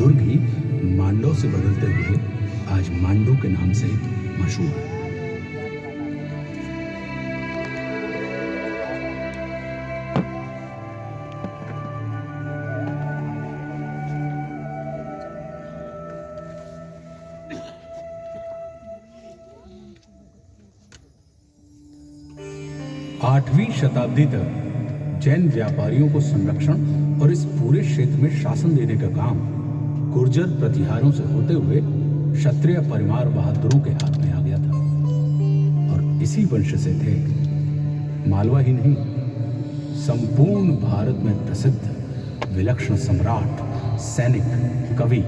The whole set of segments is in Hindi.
दुर्ग ही मांडव से बदलते हुए आज मांडू के नाम से मशहूर है। आठवीं शताब्दी तक जैन व्यापारियों को संरक्षण और इस पूरे क्षेत्र में शासन देने का काम गुर्जर प्रतिहारों से होते हुए क्षत्रिय परिवार बहादुरों के हाथ में आ गया था। और इसी वंश से थे मालवा ही नहीं, संपूर्ण भारत में प्रसिद्ध विलक्षण सम्राट, सैनिक, कवि,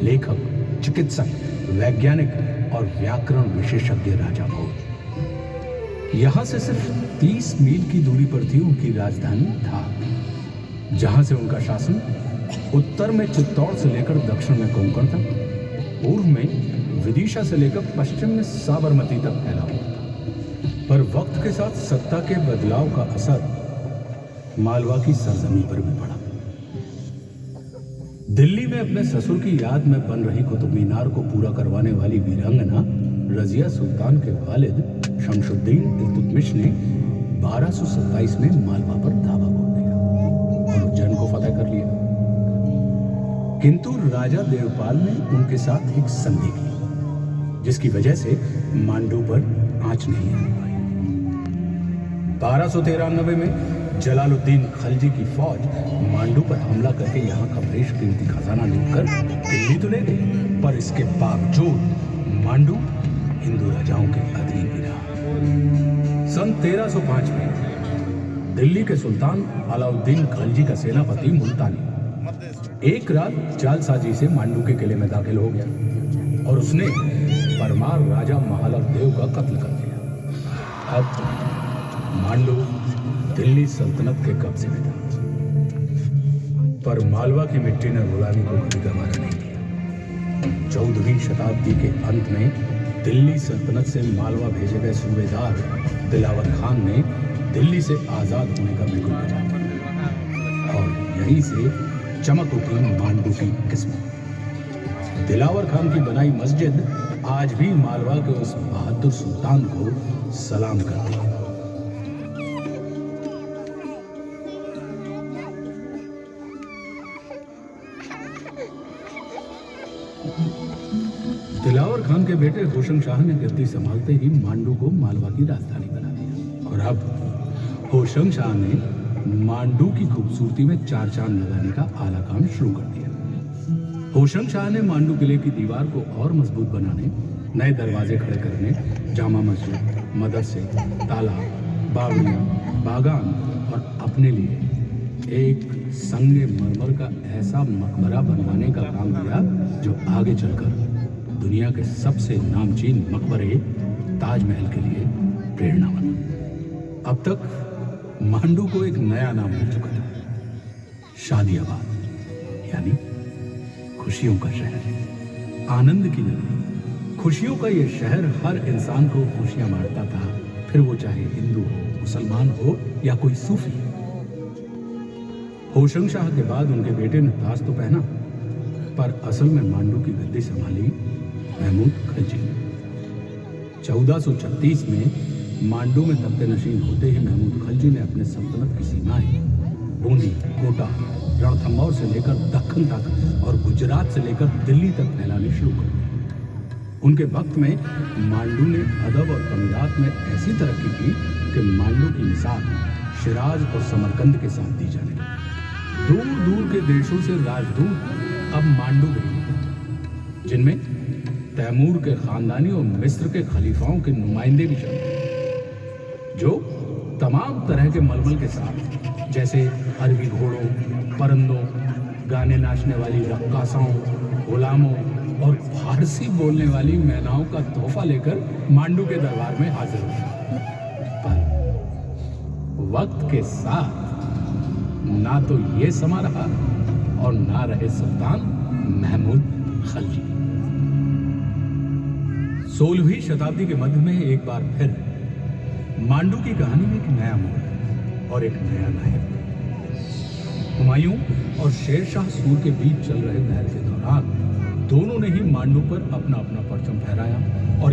लेखक, चिकित्सक, वैज्ञानिक और व्याकरण विशेषज्ञ राजा भोज। यहां से सिर्फ 30 मील की दूरी पर थी उनकी राजधानी था, जहां से उनका शासन उत्तर में चित्तौड़ से लेकर दक्षिण में कोंकण तक, पूर्व में विदिशा से लेकर पश्चिम में साबरमती तक फैला हुआ था। पर वक्त के साथ सत्ता के बदलाव का असर मालवा की सरजमी पर भी पड़ा। दिल्ली में अपने ससुर की याद में बन रही कुतुब मीनार को पूरा करवाने वाली वीरांगना रजिया सुल्तान के वालिद शमशुद्दीन इल्तुतमिश ने 1227 में मालवा पर धावा बोल दिया और उज्जैन को फतेह कर लिया। किंतु राजा देवपाल ने उनके साथ एक संधि की, जिसकी वजह से मांडू पर आंच नहीं आने पाई। 1293 में जलालुद्दीन खलजी की फौज मांडू पर हमला करके यहाँ का बेशकीमती खजाना लूटकर दिल्ली तो ले गई, पर इसके बावजूद मांडू हिंदू राजाओं के अधीन ही रहा। सन 1305 में दिल्ली के सुल्तान अलाउद्दीन खलजी का सेनापति मुल्तानी एक रात जालसाजी से मांडू के किले में दाखिल हो गया और उसने परमार राजा महालव देव का कत्ल कर दिया। अब मांडू दिल्ली सल्तनत के कब्जे में था, पर मालवा की मिट्टी ने गुलामी को कभी गवारा नहीं किया। 14वीं शताब्दी के अंत में दिल्ली सल्तनत से मालवा भेजे गए सूबेदार दिलावर खान ने दिल्ली से आजाद होने का बिल्कुल बजा दिया और यहीं से चमक उठी मांडू की किस्मत। दिलावर खान की बनाई मस्जिद आज भी मालवा के उस बहादुर सुल्तान को सलाम करती है। दिलावर खान के बेटे होशंग शाह ने गद्दी संभालते ही मांडू को मालवा की राजधानी बना दिया और अब होशंग शाह ने मांडू की खूबसूरती में चार चांद लगाने का आला काम शुरू कर दिया। होशंग शाह ने मांडू किले की दीवार को और मजबूत बनाने, नए दरवाजे खड़े करने, जामा मस्जिद, मदरसे, तालाब, बावड़ियां, बागान और अपने लिए एक संगे मरमर का ऐसा मकबरा बनवाने का काम किया जो आगे चलकर दुनिया के सबसे नामचीन मकबरे ताजमहल के लिए प्रेरणा बना। अब तक मांडू को एक नया नाम मिल चुका था, शादियाबाद, यानी खुशियों का शहर, आनंद की नगरी। खुशियों का यह शहर हर इंसान को खुशियां बांटता था, फिर वो चाहे हिंदू हो, मुसलमान हो या कोई सूफी। होशंग शाह के बाद उनके बेटे ने ताज तो पहना, पर असल में मांडू की गद्दी संभाली महमूद खलजी। 1436 में मांडू में तख्ते नशीन होते ही महमूद खलजी ने अपने सल्तनत की सीमाएं बूंदी, कोटा, रणथंभौर से लेकर दक्कन तक और गुजरात से लेकर दिल्ली तक फैलाने शुरू कर दी। उनके वक्त में मांडू ने अदब और तमीरात में ऐसी तरक्की की कि मांडू की मिसाल शिराज और समरकंद के साथ दी जाने लगी। दूर दूर के देशों से राजदूत अब मांडू गए, जिनमें तैमूर के खानदानी और मिस्र के खलीफाओं के नुमाइंदे भी शामिल, जो तमाम तरह के मलमल के साथ, जैसे अरबी घोड़ों, परिंदों, गाने नाचने वाली रक्कासाओं, गुलामों और फारसी बोलने वाली मैनाओं का तोहफा लेकर मांडू के दरबार में हाजिर हुए। पर वक्त के साथ ना तो ये समा रहा और ना रहे सुल्तान महमूद खलजी। 16वीं शताब्दी के मध्य में एक बार फिर मांडू की कहानी में एक नया मोड़ और एक नया नायक। हुमायूं और शेर शाह सूर के बीच चल रहे बैर के दौरान नाग दोनों ने ही मांडू पर अपना अपना परचम फहराया और